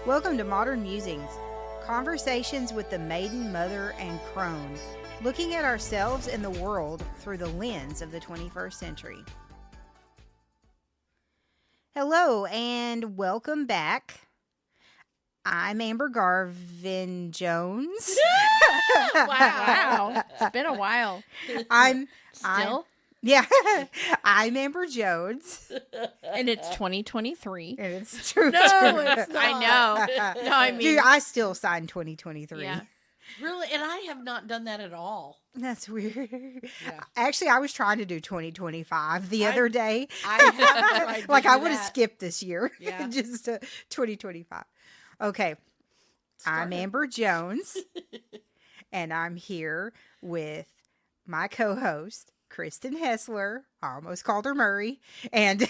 Welcome to Modern Musings, conversations with the maiden, mother, and crone, looking at ourselves and the world through the lens of the 21st century. Hello, and welcome back. I'm Amber Garvin Jones. Wow. It's been a while. I'm Amber Jones. And it's 2023. And it's true. No, it's not. I know. No, I mean. Dude, I still signed 2023. Yeah. Really? And I have not done that at all. That's weird. Yeah. Actually, I was trying to do 2025 the other day. I have tried to Like do I would have that. skipped this year. Yeah. Just 2025. Okay. I'm Started. Amber Jones. And I'm here with my co-host, Kristen Hessler. I almost called her Murray. And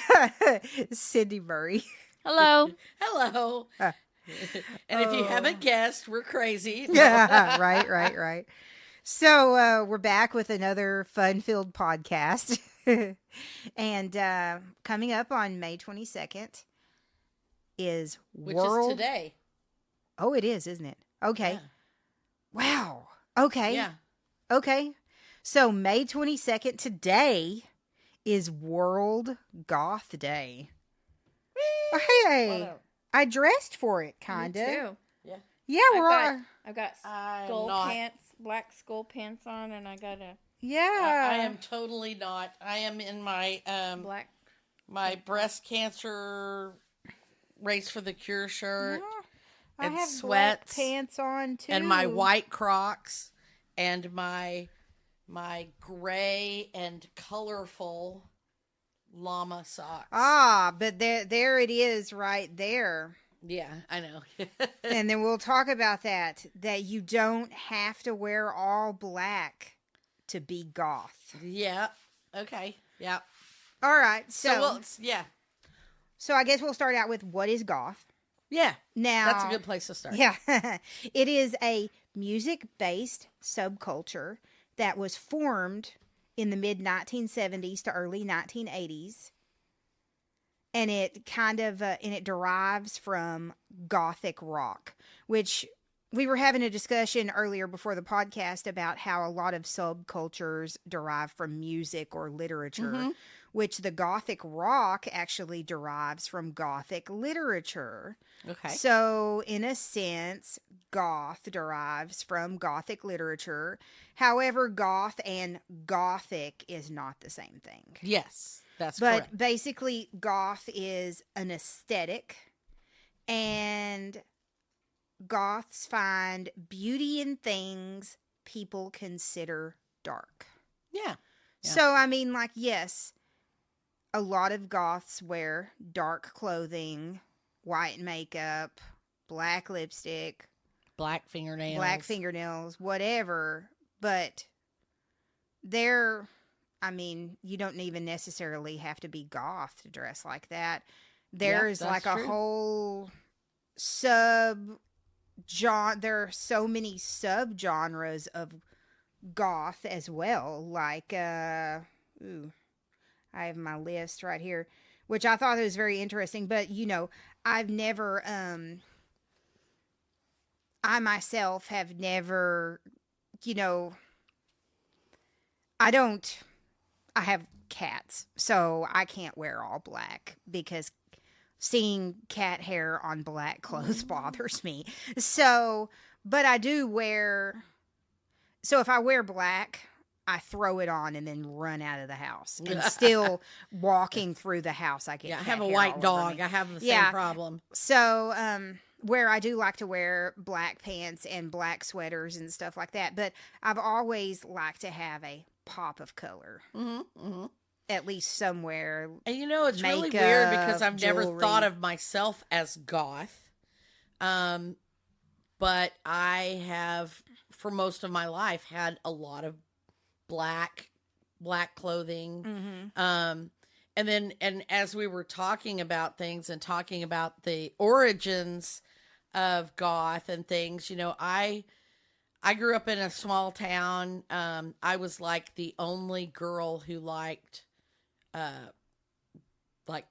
Cindy Murray. Hello. Hello. And if you haven't guessed, we're crazy. Yeah, right. So we're back with another fun-filled podcast. And coming up on May 22nd is Which World... is today. Oh, it is, isn't it? Okay. Yeah. Wow. Okay. Yeah. Okay. So May 22nd today is World Goth Day. Hey, Whatever. I dressed for it, kind Me of. too. Yeah, we're all... I've got I'm skull not. pants, black skull pants on, and I got a Yeah. I am totally not. I am in my black. my breast cancer race for the cure shirt. Yeah, I and have sweats black pants on too. and my white Crocs and my gray and colorful llama socks. Ah, but there it is right there. Yeah, I know. And then we'll talk about that you don't have to wear all black to be goth. Yeah. Okay. Yeah. All right. Yeah. So I guess we'll start out with what is goth. Yeah. Now, That's a good place to start. Yeah. It is a music-based subculture that was formed in the mid-1970s to early 1980s. And it kind of, and it derives from gothic rock, which we were having a discussion earlier before the podcast about how a lot of subcultures derive from music or literature, Mhm. which the gothic rock actually derives from gothic literature. Okay. So, in a sense, goth derives from gothic literature. However, goth and gothic is not the same thing. Yes, that's But correct. basically, goth is an aesthetic, and goths find beauty in things people consider dark. Yeah. Yeah. So, I mean, like, yes, a lot of goths wear dark clothing, white makeup, black lipstick, Black fingernails. whatever. But you don't even necessarily have to be goth to dress like that. There's that's like a true. whole there are so many sub-genres of goth as well. Like, I have my list right here, which I thought was very interesting. But, I've never, I myself have never, I have cats, so I can't wear all black because seeing cat hair on black clothes bothers me. So, but I do so if I wear black, I throw it on and then run out of the house. And still walking through the house, I get Yeah, I cat have a hair white all over dog. me. I have the same Yeah. problem. So, where I do like to wear black pants and black sweaters and stuff like that, but I've always liked to have a pop of color, at least somewhere. And it's really weird because Makeup, I've never jewelry. thought of myself as goth. But I have, for most of my life, had a lot of black clothing. Mm-hmm. And as we were talking about things and talking about the origins of goth and things, I grew up in a small town. I was like the only girl who liked like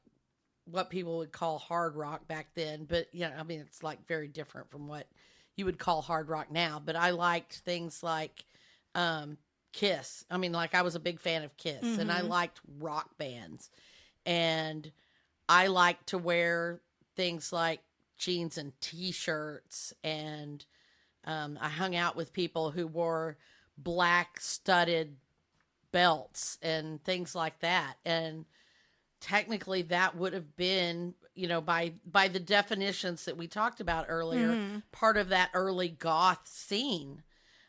what people would call hard rock back then, but I mean, it's like very different from what you would call hard rock now. But I liked things like Kiss. I mean, like I was a big fan of Kiss, and I liked rock bands, and I liked to wear things like jeans and t-shirts, and I hung out with people who wore black studded belts and things like that. And technically that would have been, by the definitions that we talked about earlier, part of that early goth scene.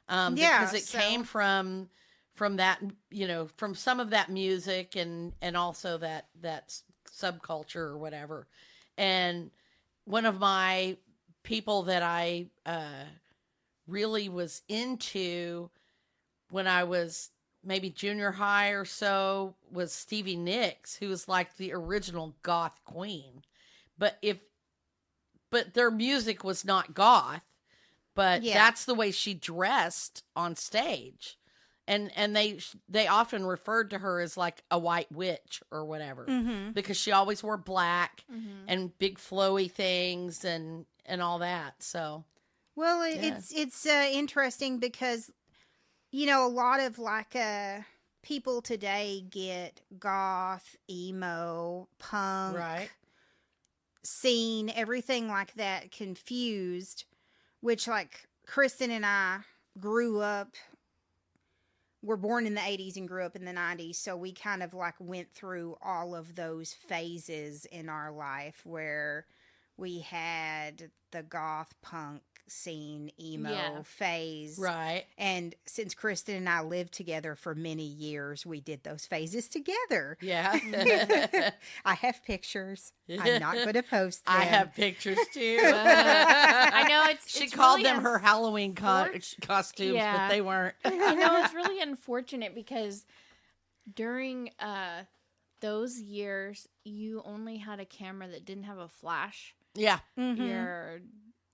Because it came from that, from some of that music and also that subculture or whatever. And one of my people that I really was into when I was maybe junior high or so was Stevie Nicks, who was like the original goth queen. But their music was not goth, but that's the way she dressed on stage. And they often referred to her as like a white witch or whatever, because she always wore black and big flowy things and all that. So, well, it's interesting because, a lot of like people today get goth, emo, punk, right, scene, everything like that confused, which like Christen and I were born in the 80s and grew up in the 90s, so we kind of like went through all of those phases in our life where we had the goth punk scene, emo phase. right. And since Christen and I lived together for many years, we did those phases together. Yeah. I have pictures. I'm not going to post them. I have pictures too. I know She it's called really them her Halloween costumes, but they weren't. It's really unfortunate because during those years, you only had a camera that didn't have a flash. Yeah. Your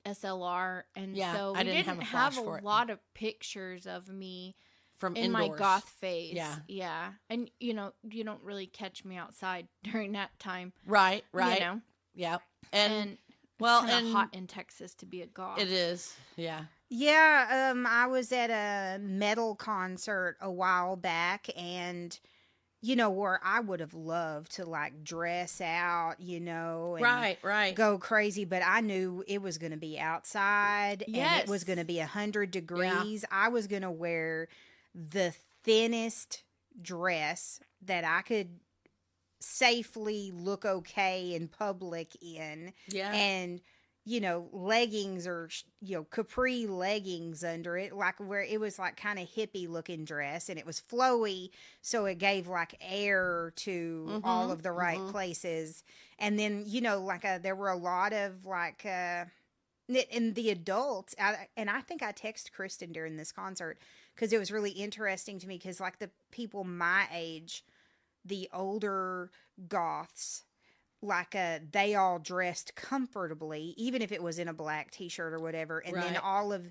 SLR, and so I we didn't have a a lot of pictures of me from in indoors. my goth phase. Yeah. And you don't really catch me outside during that time. Right. Yeah. And well, it's hot in Texas to be a goth. It is. Yeah. Yeah, I was at a metal concert a while back, and where I would have loved to like dress out, and right, go crazy, but I knew it was going to be outside and it was going to be 100 degrees. I was going to wear the thinnest dress that I could safely look okay in public in. Yeah. And leggings or, capri leggings under it, like where it was like kind of hippie looking dress, and it was flowy. So it gave like air to all of the right places. And then, there were a lot of like, in the adults, and I think I texted Christen during this concert because it was really interesting to me because like the people my age, the older goths, like they all dressed comfortably, even if it was in a black t-shirt or whatever. And then all of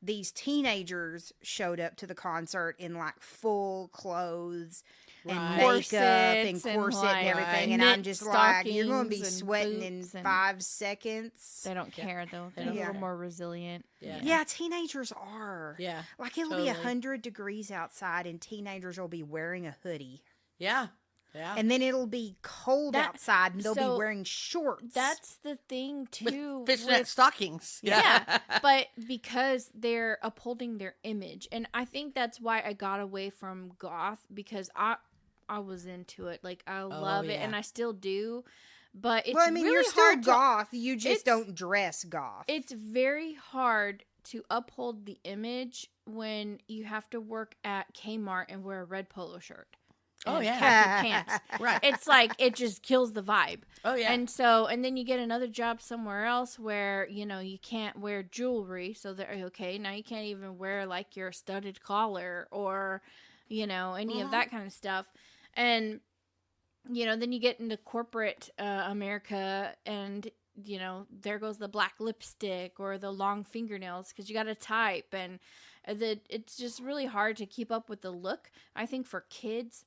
these teenagers showed up to the concert in like full clothes and makeup and corset and everything. And I'm just like, you're going to be sweating in 5 seconds. They don't care though. They're a little more resilient. Yeah, teenagers are. Yeah. Like it'll be 100 degrees outside and teenagers will be wearing a hoodie. Yeah. Yeah. And then it'll be cold outside and they'll be wearing shorts. That's the thing too. With fishnet stockings. Yeah. But because they're upholding their image. And I think that's why I got away from goth, because I was into it. Like I love it and I still do. But it's really you're still hard goth. You just don't dress goth. It's very hard to uphold the image when you have to work at Kmart and wear a red polo shirt. Khaki pants. Right. It's like it just kills the vibe. Oh yeah. And then you get another job somewhere else where you can't wear jewelry, so they're okay. Now you can't even wear like your studded collar or any of that kind of stuff. And then you get into corporate America, and there goes the black lipstick or the long fingernails because you got to type, and it's just really hard to keep up with the look. I think for kids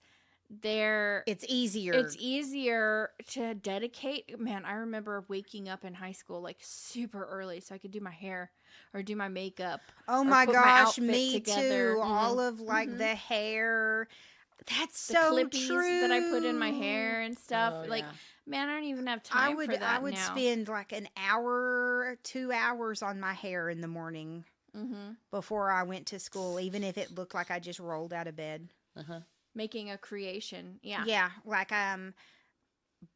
It's easier. It's easier to dedicate. Man, I remember waking up in high school like super early so I could do my hair or do my makeup. Oh or my put gosh, outfit me together. too. All of like the hair. That's The so clippies true. that I put in my hair and stuff. Oh, like, yeah. man, I don't even have time for that I would now. spend like an hour, 2 hours on my hair in the morning before I went to school, even if it looked like I just rolled out of bed. Making a creation. Yeah. Yeah, like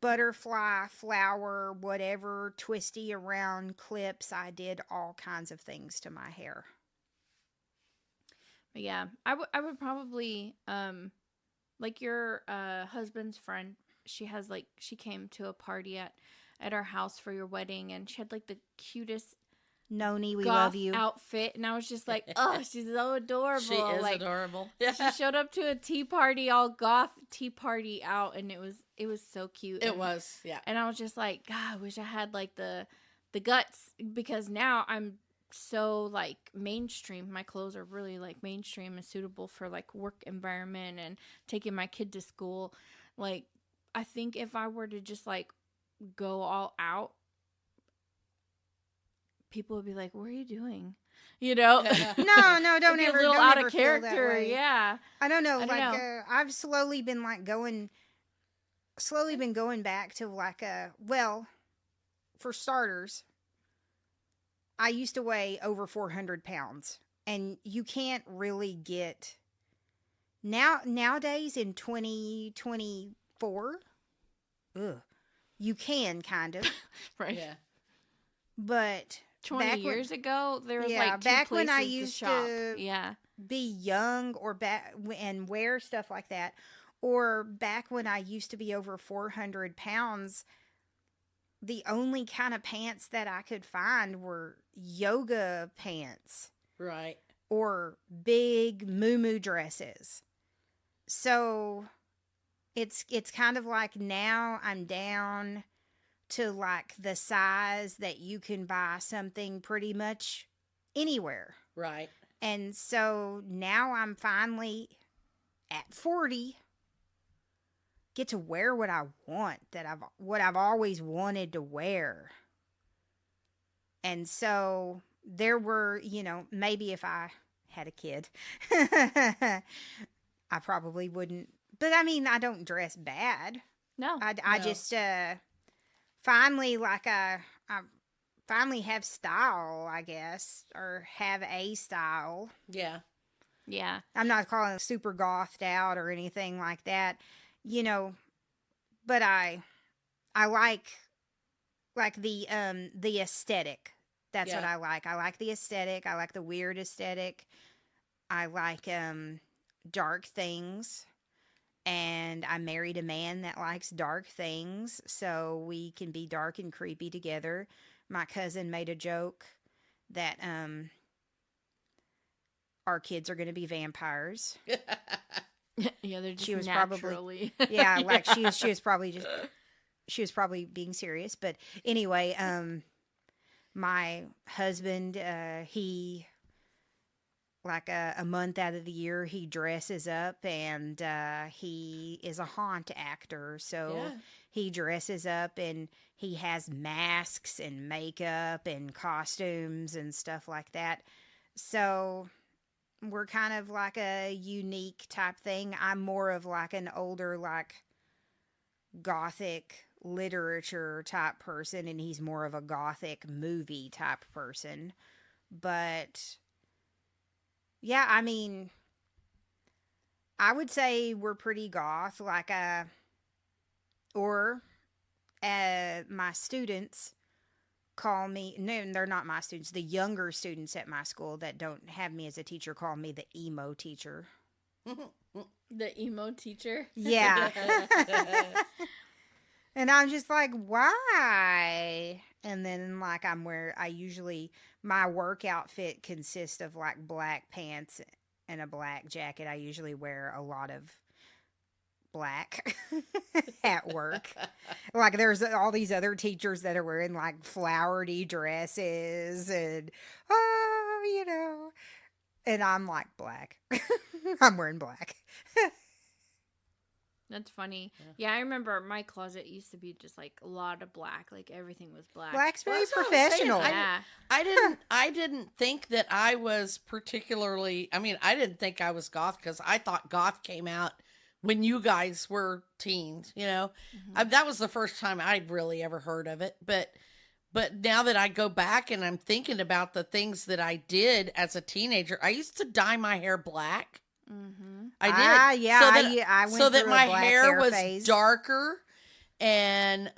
butterfly, flower, whatever, twisty around clips. I did all kinds of things to my hair. But yeah, I would probably like your husband's friend. She came to a party at our house for your wedding, and she had like the cutest Noni, we goth love you. outfit, and I was just like, oh, she's so adorable. She is like, adorable. She showed up to a tea party, all goth tea party out, and it was so cute. It was, yeah. And I was just like, God, I wish I had like the guts, because now I'm so like mainstream. My clothes are really like mainstream and suitable for like work environment and taking my kid to school. Like, I think if I were to just like go all out, people would be like, "What are you doing?" You know? No, don't Be ever. a little don't out ever of feel that character. way. Yeah. I don't know. I don't like know. I've slowly been like slowly been going back to like well, for starters, I used to weigh over 400 pounds, and you can't really get nowadays in 2024. You can kind of, Right. Yeah. but 20 years ago, there was like two back when I places used shop. to Yeah. be young or back and wear stuff like that, or back when I used to be over 400 pounds, the only kind of pants that I could find were yoga pants Right. or big muumuu dresses. So it's kind of like now I'm down to like the size that you can buy something pretty much anywhere. Right. And so now I'm finally at 40, get to wear what I want, what I've always wanted to wear. And so there were, maybe if I had a kid, I probably wouldn't. But I mean, I don't dress bad. No. I just finally I finally have style, I guess, or have a style. Yeah. Yeah. I'm not calling it super gothed out or anything like that, but I like the aesthetic. That's what I like. I like the aesthetic. I like the weird aesthetic. I like dark things. And I married a man that likes dark things, so we can be dark and creepy together. My cousin made a joke that our kids are going to be vampires. Yeah, they're just She was naturally. Yeah, like she was probably being serious. But anyway, my husband, he, like a month out of the year, he dresses up, and he is a haunt actor. So he dresses up, and he has masks and makeup and costumes and stuff like that. So we're kind of like a unique type thing. I'm more of like an older, like gothic literature type person, and he's more of a gothic movie type person. But yeah, I mean, I would say we're pretty goth, like or my students call me, no, they're not my students, the younger students at my school that don't have me as a teacher call me the emo teacher. The emo teacher? Yeah. And I'm just like, why? And then like my work outfit consists of like black pants and a black jacket. I usually wear a lot of black at work. Like there's all these other teachers that are wearing like flowery dresses and and I'm like black. I'm wearing black. That's funny. Yeah, I remember my closet used to be just like a lot of black. Like everything was black. Black's very Well, that's what I'm saying. professional. Yeah. I didn't think that I was particularly, I mean, I didn't think I was goth because I thought goth came out when you guys were teens, you know. That was the first time I'd really ever heard of it. But now that I go back and I'm thinking about the things that I did as a teenager, I used to dye my hair black. I did. Yeah, I went so that through a my black hair was phase. darker, and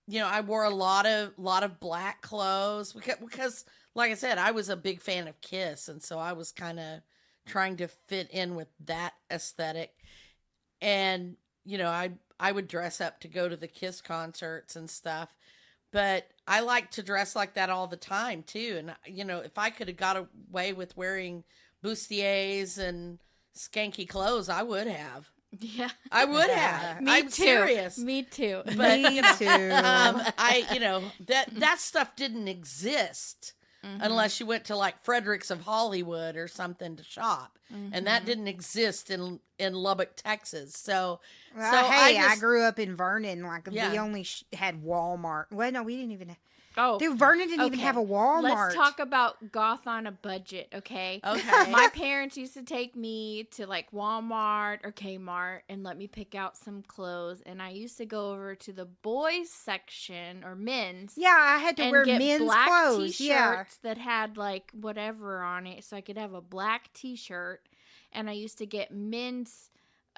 you know, I wore a lot of black clothes because, like I said, I was a big fan of Kiss, and so I was kind of trying to fit in with that aesthetic. And you know, I would dress up to go to the Kiss concerts and stuff, but I like to dress like that all the time too. And you know, if I could have got away with wearing bustiers and skanky clothes, I would have. Yeah. I would have. Me I'm too. serious. Me too. But Me you know, too. I you know, that stuff didn't exist unless you went to like Fredericks of Hollywood or something to shop, and that didn't exist in Lubbock, Texas. So Well, hey, I just, grew up in Vernon. Like Yeah. we only had Walmart. Well, no, we didn't even. Oh, Dude, Vernon didn't even okay. have a Walmart. Let's talk about goth on a budget, okay? Okay. My parents used to take me to like Walmart or Kmart and let me pick out some clothes, and I used to go over to the boys section or men's. Yeah, I had to and wear get men's black clothes. t-shirts Yeah. that had like whatever on it, so I could have a black t-shirt. And I used to get men's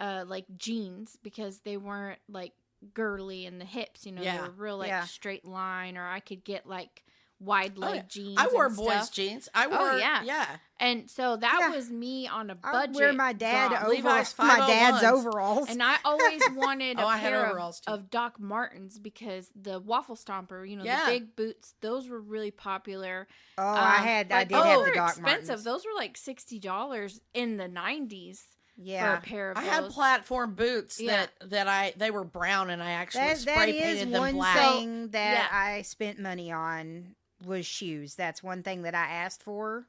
like jeans because they weren't like girly in the hips, you know, Yeah. they were real like Yeah. straight line. Or I could get like wide leg yeah. jeans. I wore and boys stuff. jeans. I wore yeah. And so that Yeah. was me on a I budget. wear my dad goth. Levi's my dad's 501s. overalls. And I always wanted Oh, a I had pair overalls, too. of Doc Martens because the waffle stomper, you know, Yeah. the big boots, those were really popular. Oh, I Like, did have those the were Doc expensive. Martens. Those were like $60 in the 90s for Yeah. a pair of I those. had platform boots Yeah. that they were brown, and I actually That spray is painted them one black. thing that yeah. I spent money on was shoes. That's one thing that I asked for.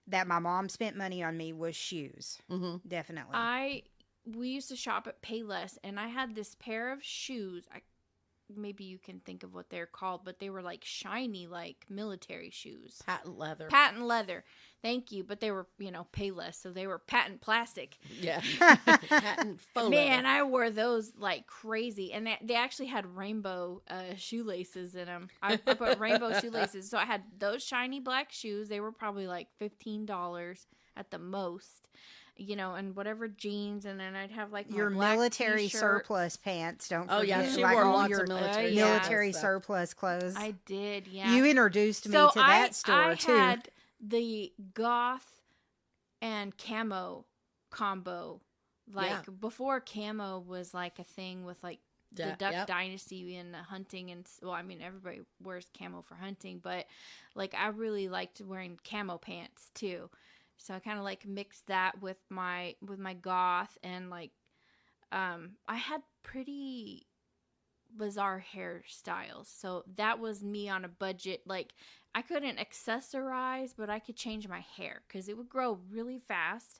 That my mom spent money on me was shoes. Mhm. Definitely. We used to shop at Payless, and I had this pair of shoes. Maybe you can think of what they're called, but they were like shiny, like military shoes. Patent leather. Patent leather. Thank you. But they were, you know, Payless, so they were patent plastic. Yeah. Patent faux Man, leather. I wore those like crazy. And they actually had rainbow shoelaces in them. I put rainbow shoelaces. So I had those shiny black shoes. They were probably like $15 at the most. You know, and whatever jeans, and then I'd have like my Your black military t-shirts. surplus pants. Don't Oh, forget. yeah, she like wore all lots your of military yeah. military stuff. surplus clothes. I did, yeah. You introduced me to that store I too. had the goth and camo combo. Like Yeah. before camo was like a thing with like the Yeah, Duck yep. Dynasty and the hunting, and well, I mean everybody wears camo for hunting, but like I really liked wearing camo pants too. So I kind of like mixed that with my goth, and like I had pretty bizarre hairstyles. So that was me on a budget. Like I couldn't accessorize, but I could change my hair because it would grow really fast.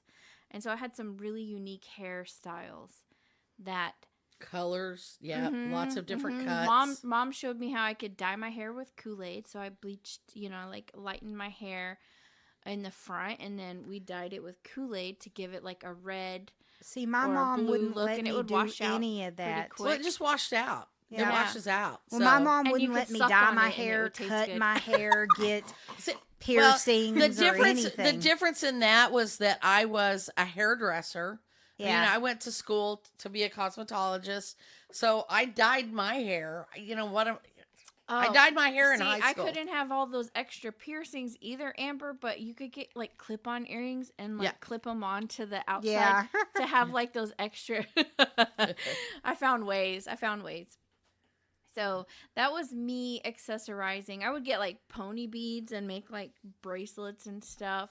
And so I had some really unique hairstyles that Colors. Yeah. Lots of different mhm. cuts. Mom showed me how I could dye my hair with Kool-Aid. So I bleached, you know, like lightened my hair in the front, and then we dyed it with Kool-Aid to give it like a red. See, my or a mom blue wouldn't look, let and it me would do wash out any of pretty that. quick. Well, it just washed out. It Yeah. washes out. Well, so. my mom And you wouldn't could let me suck dye on my it and it hair, would taste cut good. my hair, get See, piercings the or difference anything. the difference in that was that I was a hairdresser. Yeah. I mean, I went to school to be a cosmetologist, so I dyed my hair. You know what? I Oh, dyed my hair in see, high school. I couldn't have all those extra piercings either, Amber, but you could get like clip-on earrings and like Yeah. clip them onto the outside Yeah. to have like those extra. I found ways. So that was me accessorizing. I would get like pony beads and make like bracelets and stuff.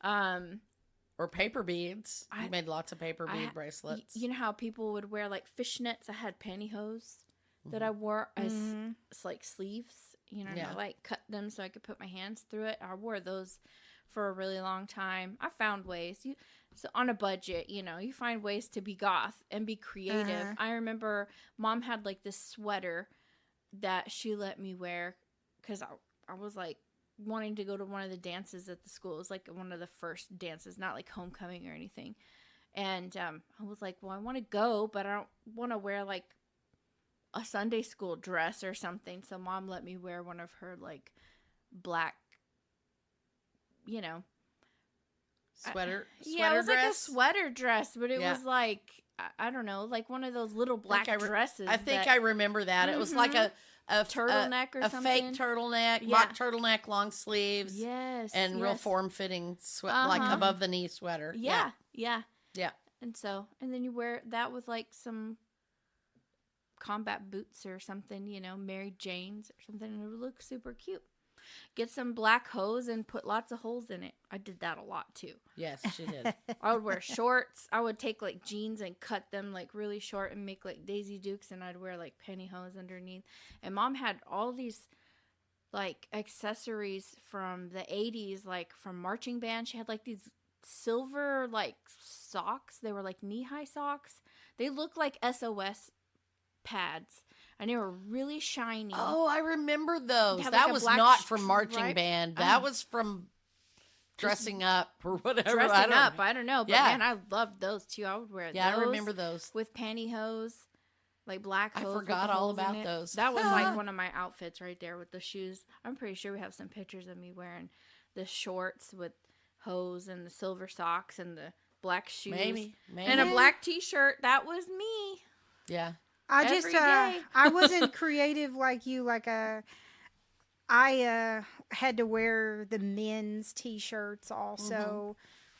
Or paper beads. I- You made lots of paper I bead ha- bracelets. You know how people would wear like fishnets? I had pantyhose that I wore as Mhm. like sleeves. You know, and Yeah. I like cut them so I could put my hands through it. I wore those for a really long time. I found ways. So on a budget, you know, you find ways to be goth and be creative. I remember Mom had like this sweater that she let me wear because I was like wanting to go to one of the dances at the school. It was like one of the first dances, not like homecoming or anything. And I was like, well, I want to go, but I don't want to wear like a Sunday school dress or something. So Mom let me wear one of her like black, you know, Sweater yeah, it was dress? like a sweater dress, but it was like I don't know, like one of those little black dresses. I think I remember that. It was like a turtleneck or a something. fake turtleneck, mock turtleneck, long sleeves. Yes. And real form-fitting like above the knee sweater. Yeah. Yeah. And then you wear that with like some combat boots or something, you know, Mary Jane's or something, and it would look super cute. Get some black hose and put lots of holes in it. I did that a lot too. Yes, she did. I would wear shorts. I would take like jeans and cut them like really short and make like Daisy Dukes, and I'd wear like pantyhose underneath. And Mom had all these like accessories from the 80s, like from marching band. She had like these silver like socks. They were like knee-high socks. They looked like SOS pads. And they were really shiny. Oh, I remember those. Like that was not from marching stripe. band. That was from dressing up or whatever. Dressing up. I don't know. But man, I loved those too. I would wear those. Yeah, I remember those. With pantyhose. Like black hose. I forgot all about those. That was like one of my outfits right there with the shoes. I'm pretty sure we have some pictures of me wearing the shorts with hose and the silver socks and the black shoes. Maybe. And a black t-shirt. That was me. Yeah. I just I wasn't creative like you. Like I had to wear the men's t-shirts also,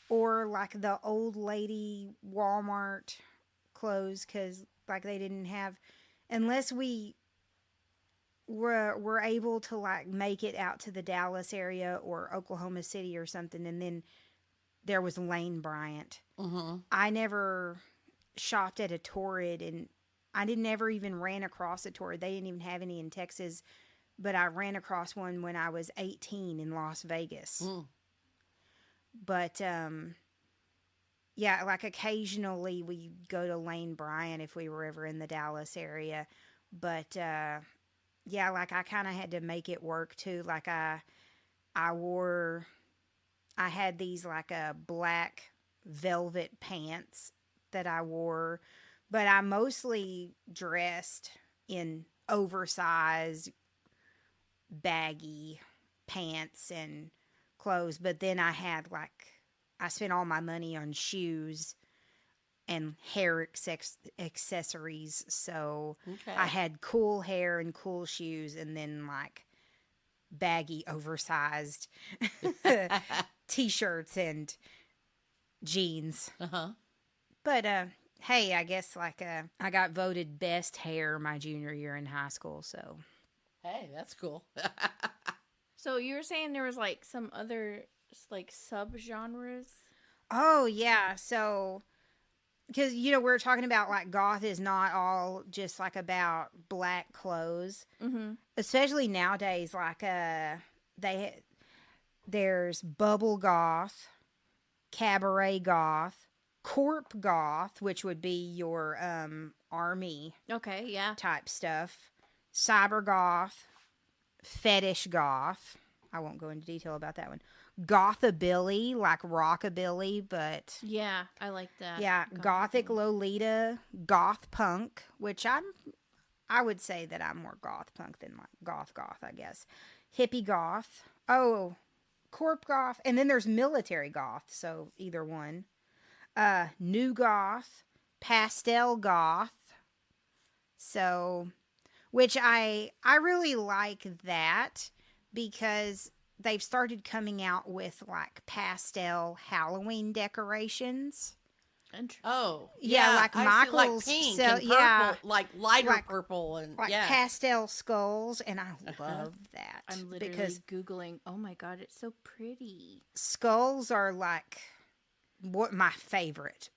or like the old lady Walmart clothes, because like they didn't have, unless we were able to like make it out to the Dallas area or Oklahoma City or something, and then there was Lane Bryant. I never shopped at a Torrid, and I never even ran across a Torrid. They didn't even have any in Texas, but I ran across one when I was 18 in Las Vegas. But, yeah, like occasionally we go to Lane Bryant if we were ever in the Dallas area. But, yeah, like I kind of had to make it work too. Like I had these like black velvet pants that I wore. But I mostly dressed in oversized, baggy pants and clothes. But then I spent all my money on shoes and hair accessories. So I had cool hair and cool shoes, and then like baggy, oversized t-shirts and jeans. But, hey, I guess like I got voted best hair my junior year in high school, so. Hey, that's cool. So you were saying there was like some other like subgenres? Oh, yeah. So, because, you know, we were talking about like goth is not all just like about black clothes. Especially nowadays, like there's bubble goth, cabaret goth, corp goth, which would be your army type stuff, cyber goth, fetish goth. I won't go into detail about that one. Gothabilly, like rockabilly, but yeah, I like that. Yeah, gothic Lolita, goth punk, which I would say that I'm more goth punk than like goth, I guess. Hippie goth. Oh, corp goth, and then there's military goth, so either one. New goth, pastel goth. So, which I really like that because they've started coming out with like pastel Halloween decorations. Oh, yeah, like Michael's, like pink so, and purple, yeah, like lighter purple and like pastel skulls, and I love that. I'm literally Googling. Oh my god, it's so pretty. Skulls are like what my favorite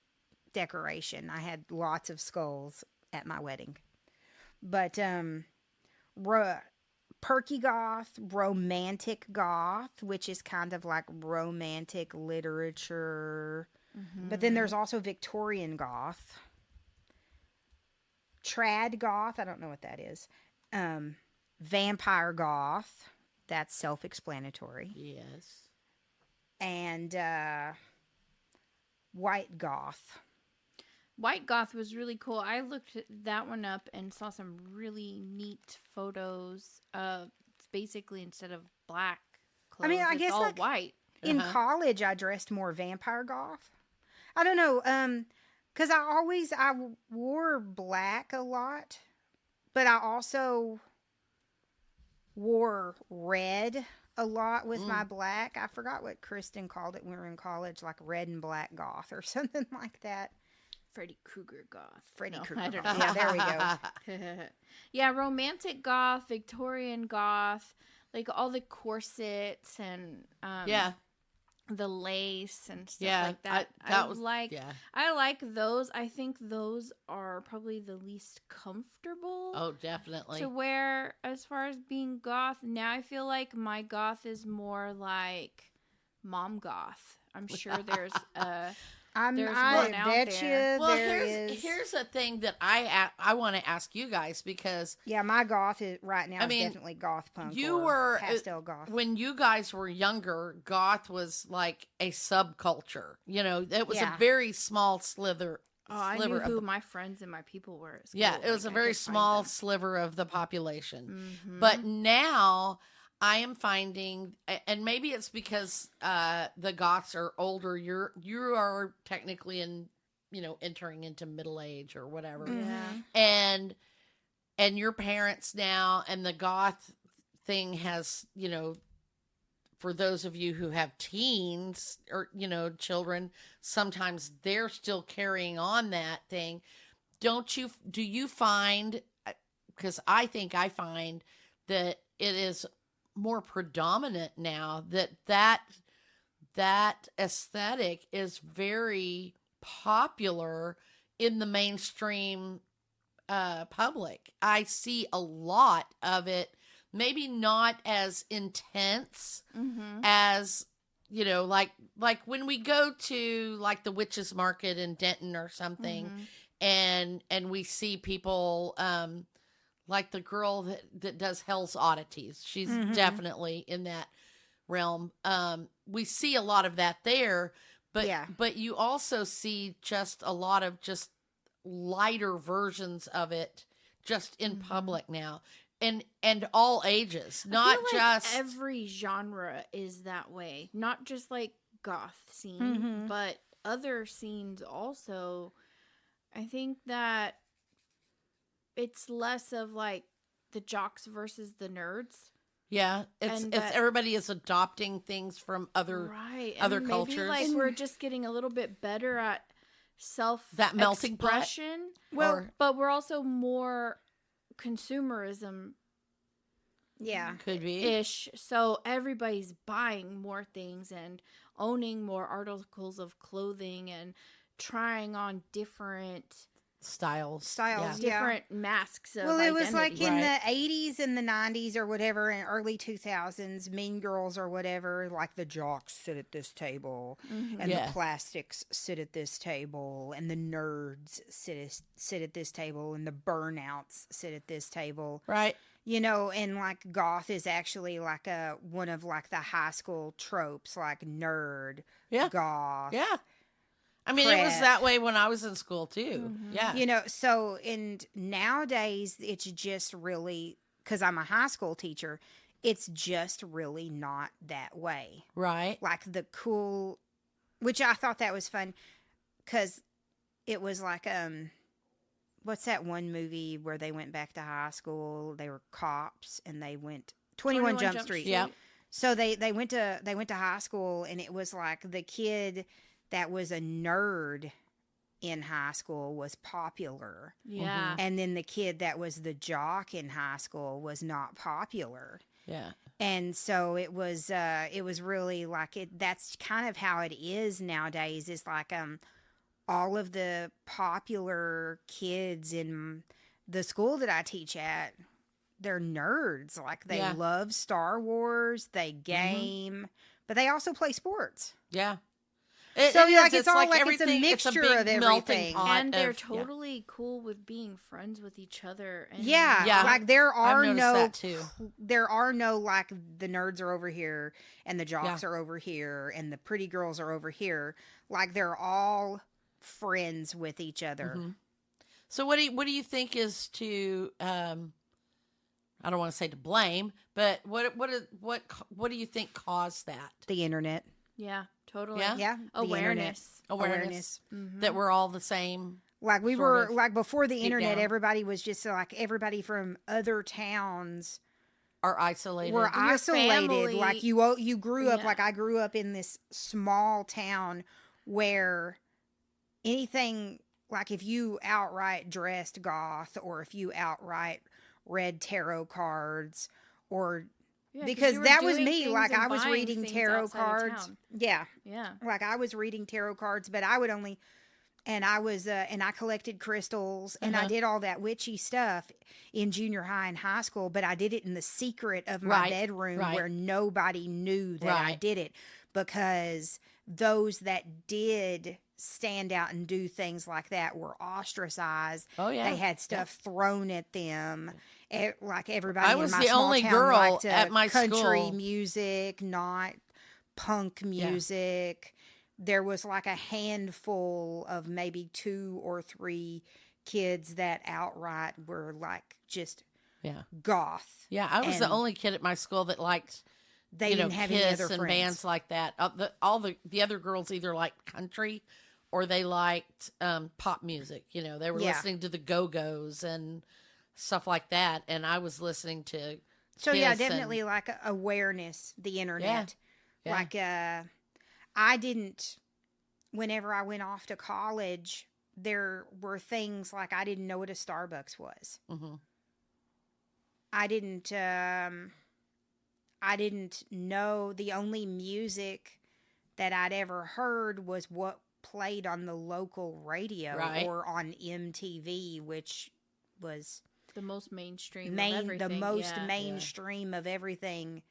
decoration. I had lots of skulls at my wedding. But perky goth, romantic goth, which is kind of like romantic literature, But then there's also Victorian Goth. Trad Goth, I don't know what that is. Vampire Goth, that's self-explanatory. Yes. And White Goth. White Goth was really cool. I looked that one up and saw some really neat photos. It's basically instead of black clothes, I mean, I it's guess all like white. in college, I dressed more vampire goth. I don't know, because I wore black a lot, but I also wore red a lot with my black. I forgot what Kristen called it when we were in college, like red and black goth or something like that. Freddy Krueger Goth. Freddy No, Krueger I don't Goth. know. Yeah, there we go. Yeah, romantic goth, Victorian goth, like all the corsets and the lace and stuff like that. I like those. I think those are probably the least comfortable. Oh, definitely. To wear as far as being goth. Now I feel like my goth is more like mom goth. I'm sure there's I one out bet there. you Well, there is. here's a thing that I want to ask you guys, because Yeah, my goth is right now I is mean, definitely goth punk. you or were pastel goth. when you guys were younger, goth was like a subculture. You know, it was a Yeah. very small slither. Oh, I knew who my friends and my people were at school. Yeah, it was Like, a I very could find small them. sliver of the population. Mhm. But now I am finding, and maybe it's because the goths are older. You are technically entering into middle age or whatever, Yeah. and your parents now, and the goth thing has, for those of you who have teens or children, sometimes they're still carrying on that thing. Do you find, because I think I find that it is more predominant now, that aesthetic is very popular in the mainstream public. I see a lot of it, maybe not as intense as, like when we go to like the witches market in Denton or something, and we see people, like the girl that does Hell's Oddities. She's definitely in that realm. We see a lot of that there, but you also see just a lot of just lighter versions of it just in public now, and all ages, not I feel like just every genre is that way. Not just like goth scene, but other scenes also. I think that it's less of like the jocks versus the nerds. Yeah, it's everybody is adopting things from other Maybe cultures. like we're just getting a little bit better at that melting pot. expression. Well, But we're also more consumerism yeah. Could be. ish. So everybody's buying more things and owning more articles of clothing and trying on different styles. Yeah. different masks of Well, it was like identity. in the 80s and the 90s or whatever, and early 2000s, Mean Girls or whatever, like the jocks sit at this table, and the plastics sit at this table, and the nerds sit at this table, and the burnouts sit at this table. Right. And like goth is actually like one of like the high school tropes, like nerd, goth. Yeah. I mean, it was that way when I was in school too. Yeah. So, and nowadays it's just really, because I'm a high school teacher, it's just really not that way. Right. Like the cool, which I thought that was fun, because it was like, what's that one movie where they went back to high school? They were cops and they went 21 Jump Street. Yeah. So they went to high school, and it was like the kid that was a nerd in high school was popular. Yeah. And then the kid that was the jock in high school was not popular. Yeah. And so it was really like that's kind of how it is nowadays. It's like all of the popular kids in the school that I teach at, they're nerds. Like they love Star Wars, they game, but they also play sports. Yeah. So, It like, is. it's all like it's a everything. mixture big of melting everything. pot And they're of- totally cool with being friends with each other. And Yeah, Yeah. like there I've are noticed no, that too. there are no like the nerds are over here and the jocks are over here and the pretty girls are over here. Like they're all friends with each other. Mhm. So what do you think is to I don't want to say to blame, but what do you think caused that? The internet, Yeah, totally. Yeah? yeah, the Awareness. Awareness. Mhm. That we're all the same. Like we Sort were of like before the deep internet, down. everybody was just like everybody from other towns Are isolated. were Your isolated. family- Like you grew up Yeah. like I grew up in this small town where anything like if you outright dressed goth or if you outright read tarot cards or Yeah, 'cause because you were that was doing me things like and I was buying reading things tarot outside of cards. town. Yeah. Yeah. Like I was reading tarot cards, but I would only and I was and I collected crystals and I Uh-huh. did all that witchy stuff in junior high and high school, but I did it in the secret of my Right, bedroom right. where nobody knew that I Right. did it because those that did stand out and do things like that were ostracized. Oh yeah. They had stuff thrown at them. Like everybody I in was my the small only town girl liked, at my country school. music, not punk music. There was like a handful of maybe 2 or 3 kids that outright were like just Yeah. goth. Yeah, I was the And only kid at my school that liked They you know, didn't have any Kiss other and friends. bands like that. All the other girls either liked country or they liked pop music. You know, they were Yeah. listening to the Go-Go's and stuff like that, and I was listening to. So yeah, Kiss and- definitely like awareness, the internet. Yeah. Like I didn't whenever I went off to college, there were things like I didn't know what a Starbucks was. Mhm. I didn't know the only music that I'd ever heard was what played on the local radio Right. or on MTV, which was The most mainstream of the everything. most yeah. mainstream of everything.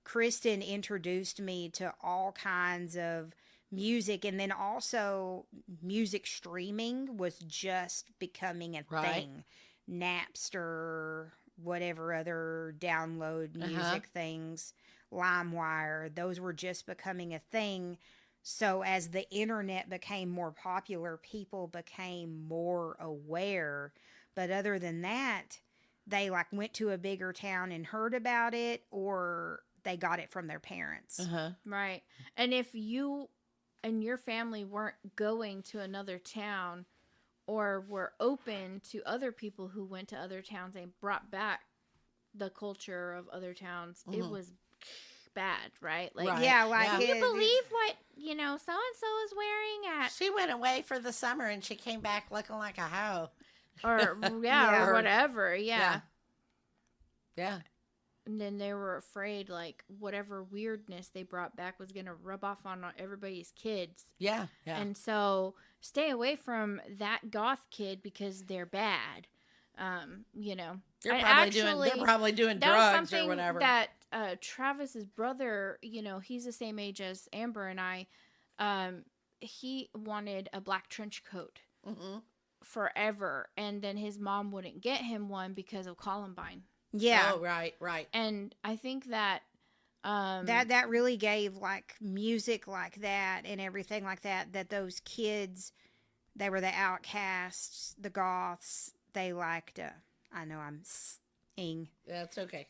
Kristen introduced me to all kinds of music, and then also music streaming was just becoming a Right. thing. Napster, whatever other download music Uh-huh. things, LimeWire, those were just becoming a thing. So as the internet became more popular, people became more aware. But other than that, they like went to a bigger town and heard about it, or they got it from their parents. Uh-huh. Right. And if you and your family weren't going to another town or were open to other people who went to other towns and brought back the culture of other towns, it Mhm. was bad, right? Like, Right. Yeah, like Yeah. can you it- believe what, so and so is wearing at, She went away for the summer and she came back looking like a hoe. or Yeah. or whatever. Yeah. Yeah. And then they were afraid, like, whatever weirdness they brought back was going to rub off on everybody's kids. Yeah. Yeah. And so stay away from that goth kid because they're bad. They're I probably doing that was drugs something or whatever. that Travis's brother, he's the same age as Amber and I. He wanted a black trench coat Mhm. forever, and then his mom wouldn't get him one because of Columbine. Yeah. Oh, right, right. And I think that That really gave like music like that and everything like that those kids, they were the outcasts, the goths. They liked I know I'm ing. That's okay.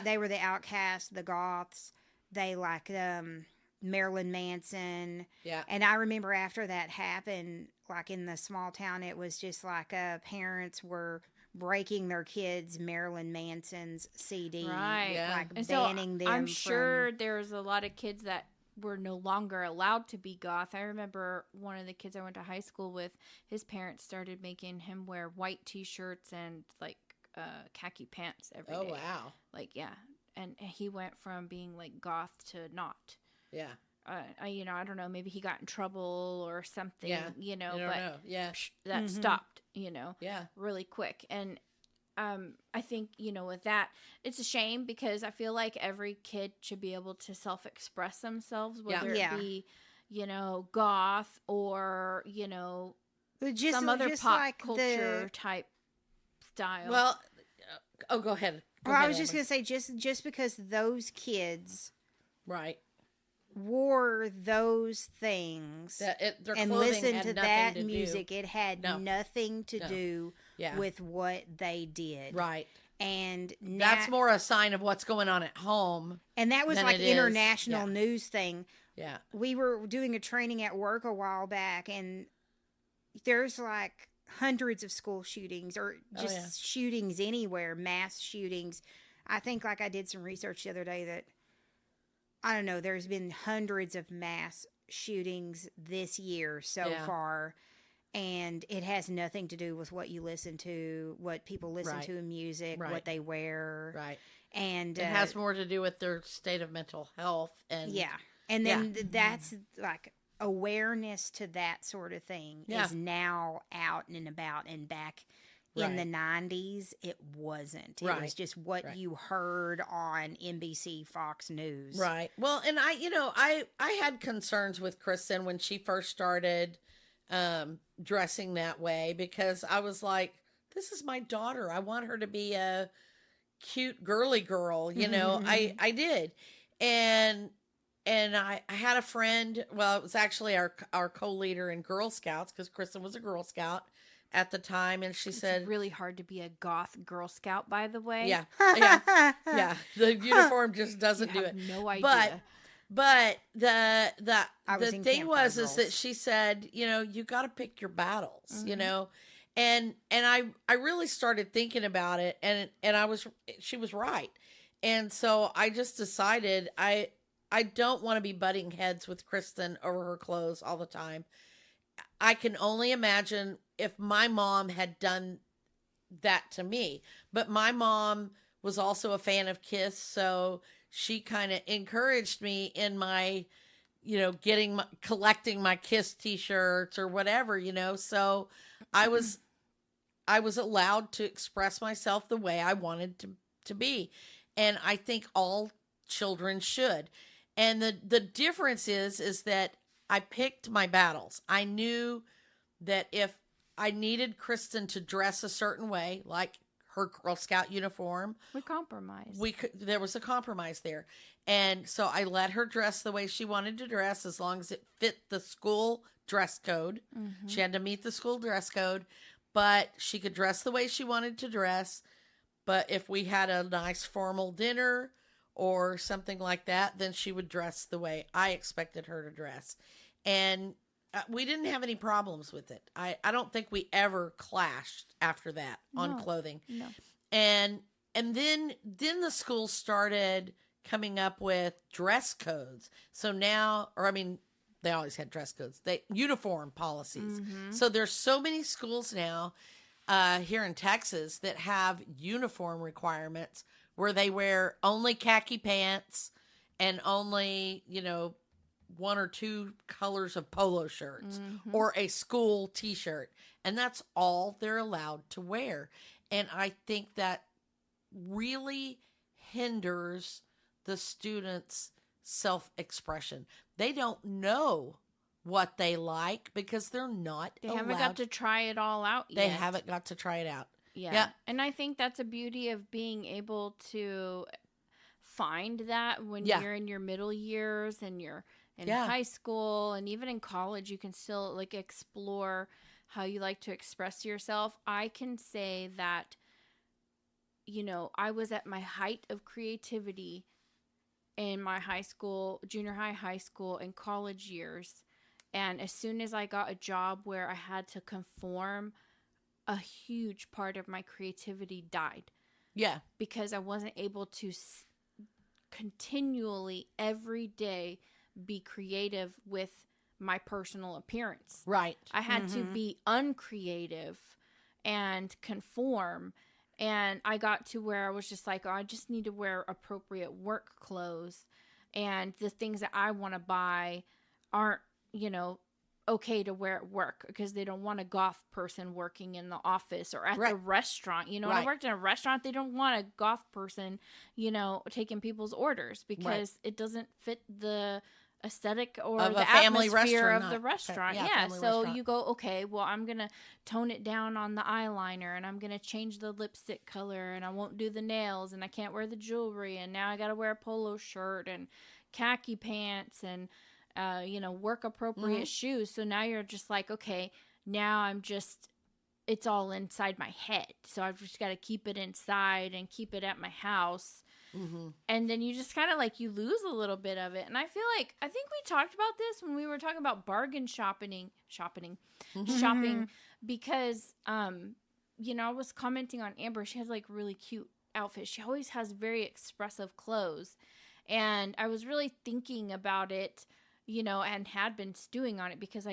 They were the outcasts, the goths. They liked Marilyn Manson. Yeah. And I remember after that happened, like in the small town, it was just like parents were breaking their kids Marilyn Manson's CD, Right. Yeah. like And so banning them. I'm from- sure there's a lot of kids that were no longer allowed to be goth. I remember one of the kids I went to high school with, his parents started making him wear white t-shirts and like khaki pants every day. Oh, wow. Like, yeah. And he went from being like goth to not. Yeah. I don't know, maybe he got in trouble or something, Yeah. you know, I don't but know. Yeah. that Mhm. stopped, Yeah. really quick. And I think, with that, it's a shame because I feel like every kid should be able to self-express themselves, whether Yeah. it be, goth or, Just, some other just pop like culture type style. Well, go ahead. Go Well, I ahead, was just Amber. gonna say, just because those kids Right. wore those things Their and clothing listened had to nothing that to music, do. it had No. nothing to No. do Yeah. with what they did. Right. And That's more a sign of what's going on at home. and that was than like it is. international Yeah. news thing. Yeah. We were doing a training at work a while back, and there's like hundreds of school shootings or just yeah. shootings anywhere, mass shootings. I think like I did some research the other day that I don't know, there's been hundreds of mass shootings this year so Yeah. far, and it has nothing to do with what you listen to, what people listen Right. to in music, Right. what they wear. Right. And It has more to do with their state of mental health and yeah. And then that's like awareness to that sort of thing Yeah. is now out and about, and back in the 90s it wasn't. It Right. was just what Right. you heard on NBC, Fox News. Right. Well, and I had concerns with Kristen when she first started dressing that way, because I was like, this is my daughter. I want her to be a cute girly girl, I did. And I had a friend, well, it was actually our co-leader in Girl Scouts, because Kristen was a Girl Scout at the time, and she It's said, really hard to be a goth Girl Scout, by the way. yeah, yeah, the uniform just doesn't do have it. no idea. But the was in thing Camp was Fire is that Girls. she said, you got to pick your battles, Mhm. and I really started thinking about it, and she was right, and so I just decided I don't want to be butting heads with Kristen over her clothes all the time. I can only imagine if my mom had done that to me. But my mom was also a fan of Kiss, so she kind of encouraged me in my, collecting my Kiss t-shirts or whatever, So I was allowed to express myself the way I wanted to be. And I think all children should. And the difference is that I picked my battles. I knew that if I needed Kristen to dress a certain way, like her Girl Scout uniform, We compromise. there was a compromise there. And so I let her dress the way she wanted to dress, as long as it fit the school dress code. Mhm. She had to meet the school dress code, but she could dress the way she wanted to dress. But if we had a nice formal dinner or something like that, then she would dress the way I expected her to dress. And we didn't have any problems with it. I don't think we ever clashed after that on No. clothing. No. And then the school started coming up with dress codes. So now, they always had dress codes. Uniform policies. Mhm. So there's so many schools now here in Texas that have uniform requirements where they wear only khaki pants and only, one or two colors of polo shirts Mhm. or a school t-shirt. And that's all they're allowed to wear. And I think that really hinders the students' self-expression. They don't know what they like because they're not They allowed. haven't got to try it all out yet. They haven't got to try it out. Yeah. Yeah. And I think that's a beauty of being able to find that when Yeah. you're in your middle years and you're in Yeah. high school and even in college, you can still explore how you like to express yourself. I can say that, I was at my height of creativity in my high school, junior high school, and college years. And as soon as I got a job where I had to conform, a huge part of my creativity died Yeah. because I wasn't able to continually every day be creative with my personal appearance. Right. I had to be uncreative and conform. And I got to where I was just like, I just need to wear appropriate work clothes. And the things that I want to buy aren't, okay to wear at work because they don't want a goth person working in the office or at the restaurant. When I Right. worked in a restaurant, they don't want a goth person, taking people's orders because it doesn't fit the aesthetic or Of the a family atmosphere restaurant, of the not- restaurant. yeah, Yeah. family So restaurant. you go, okay, well, I'm going to tone it down on the eyeliner and I'm going to change the lipstick color and I won't do the nails and I can't wear the jewelry and now I got to wear a polo shirt and khaki pants and, work appropriate shoes. So now you're just like, okay, now it's all inside my head. So I've just got to keep it inside and keep it at my house. Mm-hmm. And then you just kind of like you lose a little bit of it. And I feel like I think we talked about this when we were talking about bargain shopping because I was commenting on Amber. She has like really cute outfits. She always has very expressive clothes. And I was really thinking about it, and had been stewing on it because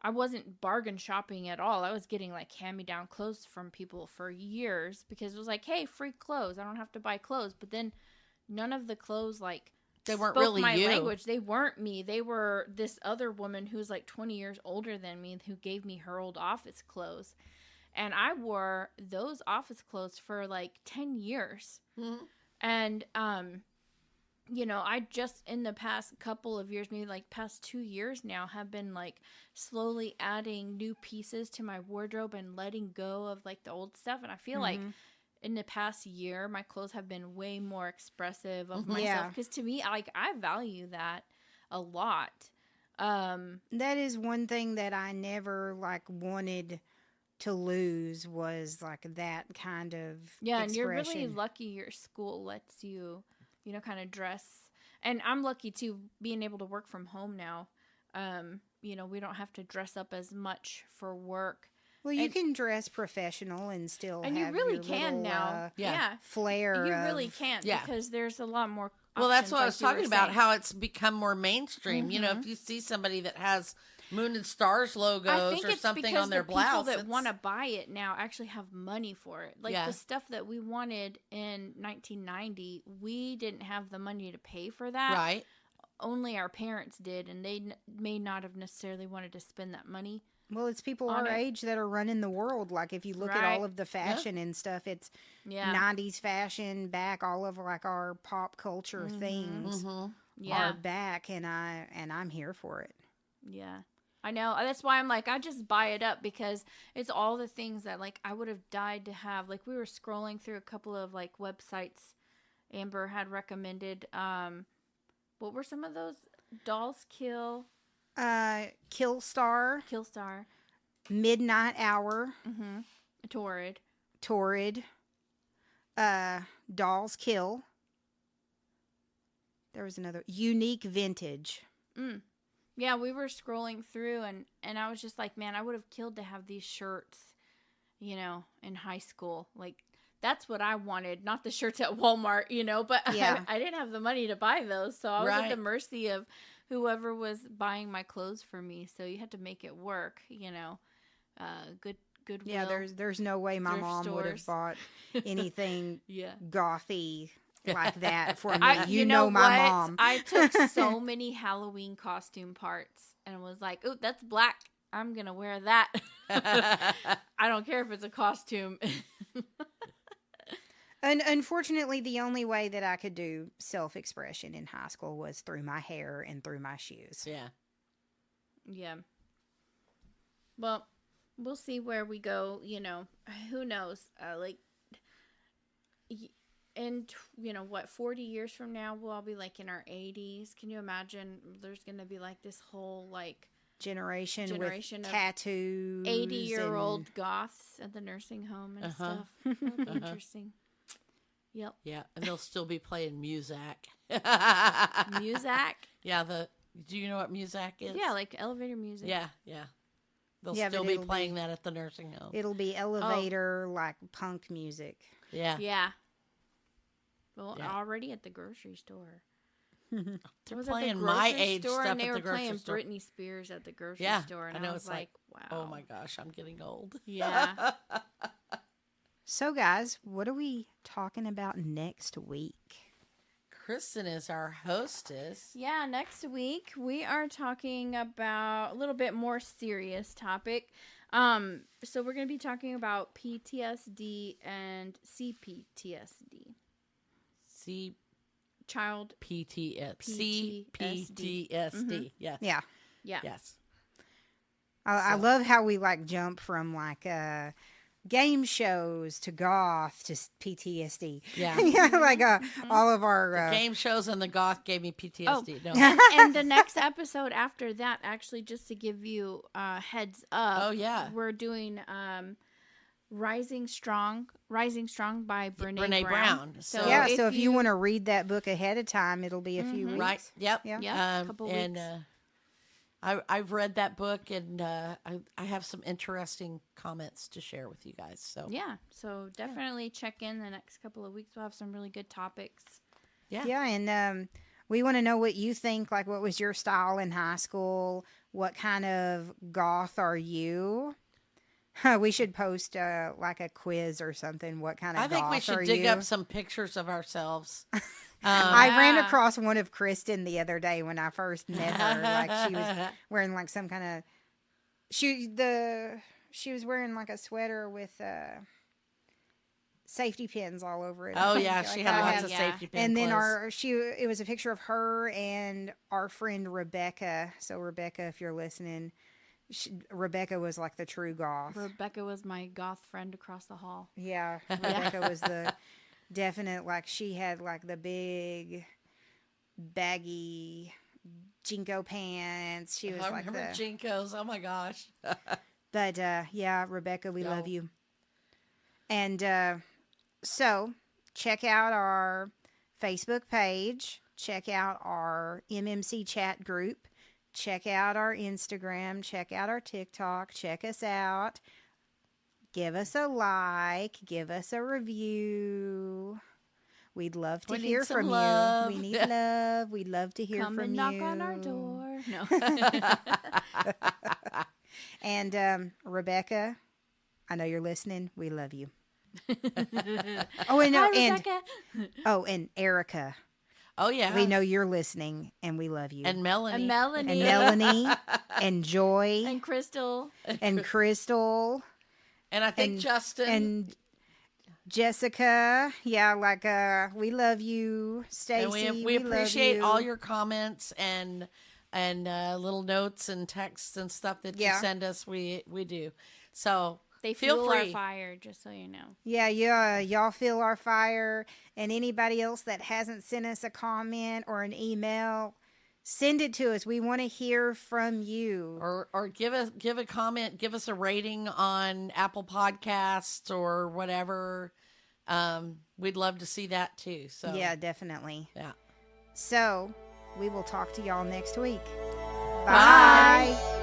I wasn't bargain shopping at all. I was getting like hand-me-down clothes from people for years because it was like, hey, free clothes. I don't have to buy clothes. But then none of the clothes like They weren't spoke really my you. language. They weren't me. They were this other woman who's like 20 years older than me who gave me her old office clothes. And I wore those office clothes for like 10 years. Mm-hmm. And I just in the past couple of years, maybe like past 2 years now, have been like slowly adding new pieces to my wardrobe and letting go of like the old stuff. And I feel like in the past year, my clothes have been way more expressive of myself. Yeah. Because to me, I value that a lot. That is one thing that I never like wanted to lose was like that kind of And you're really expression. lucky your school lets you, kind of dress. And I'm lucky too, being able to work from home now. We don't have to dress up as much for work. Well, you can dress professional and still And have you really your can little, now. Yeah. flair. You of- really can't Yeah. because there's a lot more Well, that's options, what I like was you were talking about, saying. how it's become more mainstream. If you see somebody that has Moon and Stars I logos think or it's something because on their the people blouse. that want to buy it now actually have money for it. Like Yeah. the stuff that we wanted in 1990, we didn't have the money to pay for that. Right. Only our parents did, and they may not have necessarily wanted to spend that money. Well, it's people on our it. age that are running the world. Like if you look at Right. all of the fashion and stuff, it's Yeah. 90s fashion back. All of like our pop culture things Mm-hmm. Yeah. are back, and I'm here for it. Yeah. I know. That's why I'm like, I just buy it up because it's all the things that like I would have died to have. Like we were scrolling through a couple of like websites Amber had recommended. What were some of those? Dolls Kill, Killstar, Killstar, Midnight Hour, Torrid. Torrid, Dolls Kill. There was another Unique Vintage. Yeah, we were scrolling through and I was just like, man, I would have killed to have these shirts, in high school. Like that's what I wanted, not the shirts at Walmart, but Yeah. I didn't have the money to buy those. So I was at Right. the mercy of whoever was buying my clothes for me. So you had to make it work, Goodwill. Yeah, there's no way my Thrift mom would have stores. bought anything Yeah. gothy like that for me. You know my what? mom. I took so many Halloween costume parts and was like, "Oh, that's black. I'm gonna wear that." I don't care if it's a costume. And unfortunately, the only way that I could do self-expression in high school was through my hair and through my shoes. Yeah. Yeah. Well, we'll see where we go. Who knows? And 40 years from now, we'll all be like in our 80s. Can you imagine? There's gonna be like this whole like Generation of with tattoos. 80-year-old goths at the nursing home and stuff. That'll be interesting. Yep. Yeah, and they'll still be playing Muzak. Muzak. Yeah, do you know what Muzak is? Yeah, like elevator music. Yeah. They'll Yeah, still but be it'll playing that at the nursing home. It'll be elevator like punk music. Yeah. Yeah. Well, Yeah. already at the grocery store. They're I was at the playing my grocery age store stuff and they at were the grocery playing store. Britney Spears at the grocery Yeah, store, and I know, I was it's like, wow. Oh my gosh, I'm getting old. Yeah. So, guys, what are we talking about next week? Kristen is our hostess. Yeah, next week we are talking about a little bit more serious topic. So we're going to be talking about PTSD and CPTSD. Child PTSD. CPTSD. Yes. Yeah. Yeah. Yes. I So- love how we like jump from like game shows to goth to PTSD. Yeah. Yeah, like all of our The game shows and the goth gave me PTSD. No. And the next episode after that, actually, just to give you a heads up. Oh, yeah. We're doing Rising Strong by Brene Brown. So yeah, so if you want to read that book ahead of time, it'll be a few weeks. Right. Yep. Yeah. Yeah, a couple and weeks. I've read that book, and I have some interesting comments to share with you guys. So Yeah, so definitely check in the next couple of weeks. We'll have some really good topics. yeah. Yeah, and we want to know what you think. Like, what was your style in high school? What kind of goth are you? We should post like a quiz or something. What kind of I think we goth should are dig you? up some pictures of ourselves. I ran Yeah. across one of Christen the other day when I first met her. Like, she was wearing like some kind of she was wearing like a sweater with safety pins all over it. Oh I yeah, think. she Like, had I lots had- of yeah. safety pin and then clothes. it was a picture of her and our friend Rebecca. So Rebecca, if you're listening, Rebecca was like the true goth. Rebecca was my goth friend across the hall. Yeah, Rebecca was the definite, like, she had like the big baggy Jinko pants. She was I like remember the Jinkos. Oh my gosh. But yeah, Rebecca, we love Yo. you. And so check out our Facebook page. Check out our MMC chat group. Check out our Instagram. Check out our TikTok. Check us out. Give us a like. Give us a review. We'd love to We need hear some from love. you. We need love. We'd love to hear Come from and you. knock on our door. No. And Rebecca, I know you're listening. We love you. Oh, and Hi, and Rebecca. and Erica, Oh yeah. we know you're listening, and we love you. And Melanie. And Melanie. And Melanie, and Joy, And Crystal. and Crystal, And I think and- Justin. and Jessica. Yeah, like we love you, Stacy. And we appreciate love you. all your comments and little notes and texts and stuff that you Yeah. send us. We do. So They feel fuel our free. fire, just so you know. Yeah, y'all feel our fire. And anybody else that hasn't sent us a comment or an email, send it to us. We want to hear from you. Or give a comment, give us a rating on Apple Podcasts or whatever. We'd love to see that too. So Yeah, definitely. yeah. So we will talk to y'all next week. Bye. Bye.